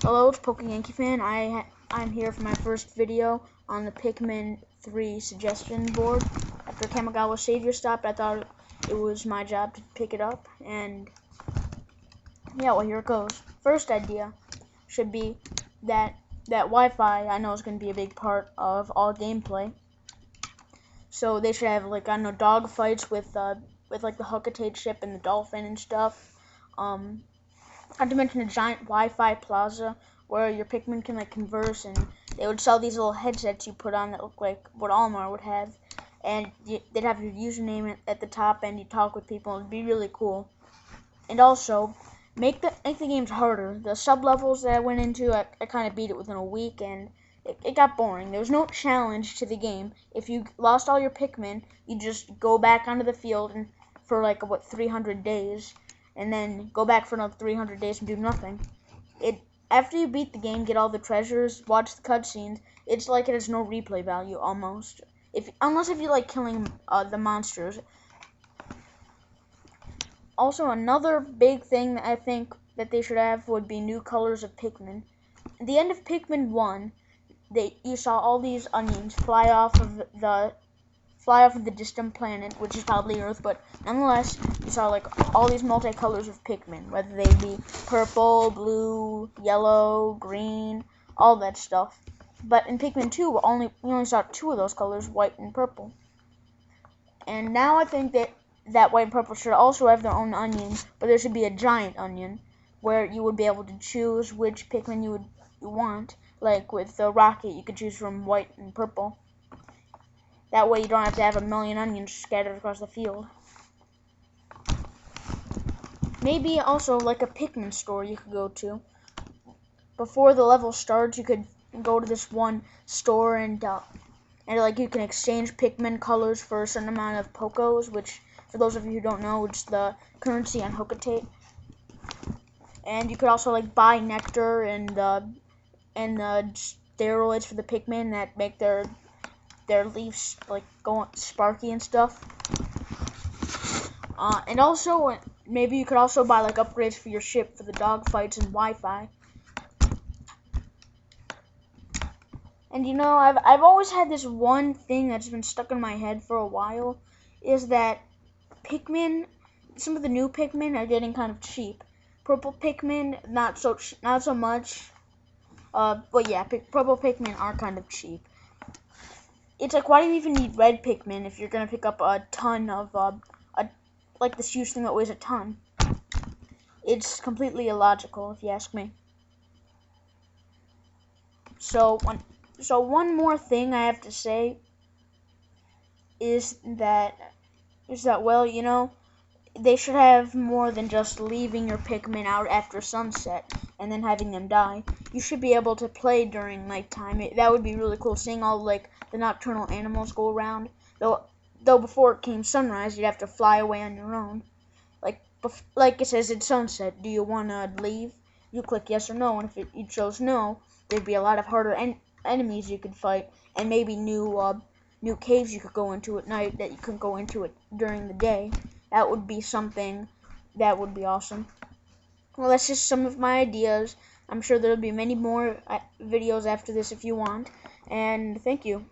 Hello, it's Fan. I'm here for my first video on the Pikmin 3 suggestion board. After Kamigawa Savior stopped, I thought it was my job to pick it up, and yeah, well, here it goes. First idea should be that Wi-Fi I know is going to be a big part of all gameplay. So they should have, like, I don't know, dog fights with like the Hookatate ship and the dolphin and stuff. Not to mention a giant Wi-Fi plaza where your Pikmin can, like, converse, and they would sell these little headsets you put on that look like what Almar would have, and they'd have your username at the top, and you talk with people. It'd be really cool. And also, make the games harder. The sub-levels that I went into, I kind of beat it within a week, and it got boring. There was no challenge to the game. If you lost all your Pikmin, you just go back onto the field and for, like, 300 days, and then go back for another 300 days and do nothing. After you beat the game, get all the treasures, watch the cutscenes, it's like it has no replay value, almost. Unless if you like killing the monsters. Also, another big thing that I think that they should have would be new colors of Pikmin. At the end of Pikmin 1, you saw all these onions fly off of the distant planet, which is probably Earth, but nonetheless, you saw, like, all these multicolors of Pikmin, whether they be purple, blue, yellow, green, all that stuff. But in Pikmin 2, we only saw two of those colors, white and purple. And now I think that white and purple should also have their own onions, but there should be a giant onion, where you would be able to choose which Pikmin you want. Like with the rocket, you could choose from white and purple. That way you don't have to have a million onions scattered across the field. Maybe also like a Pikmin store you could go to. Before the level starts, you could go to this one store and like you can exchange Pikmin colors for a certain amount of Pokos, which for those of you who don't know, it's the currency on Hookatate. And you could also, like, buy nectar and steroids for the Pikmin that make their leaves, like, go sparky and stuff. And also, maybe you could also buy, like, upgrades for your ship for the dog fights and Wi-Fi. And, you know, I've always had this one thing that's been stuck in my head for a while, is that Pikmin, some of the new Pikmin are getting kind of cheap. Purple Pikmin, not so much. But yeah, purple Pikmin are kind of cheap. It's like, why do you even need red Pikmin if you're gonna pick up a ton of like this huge thing that weighs a ton? It's completely illogical, if you ask me. So one more thing I have to say is that well, you know, they should have more than just leaving your Pikmin out after sunset and then having them die. You should be able to play during nighttime. That would be really cool, seeing all, like, the nocturnal animals go around. Though before it came sunrise, you'd have to fly away on your own. Like it says, it's sunset. Do you want to leave? You click yes or no, and if you chose no, there'd be a lot of harder enemies you could fight, and maybe new caves you could go into at night that you couldn't go into it during the day. That would be something that would be awesome. Well, that's just some of my ideas. I'm sure there'll be many more videos after this if you want. And thank you.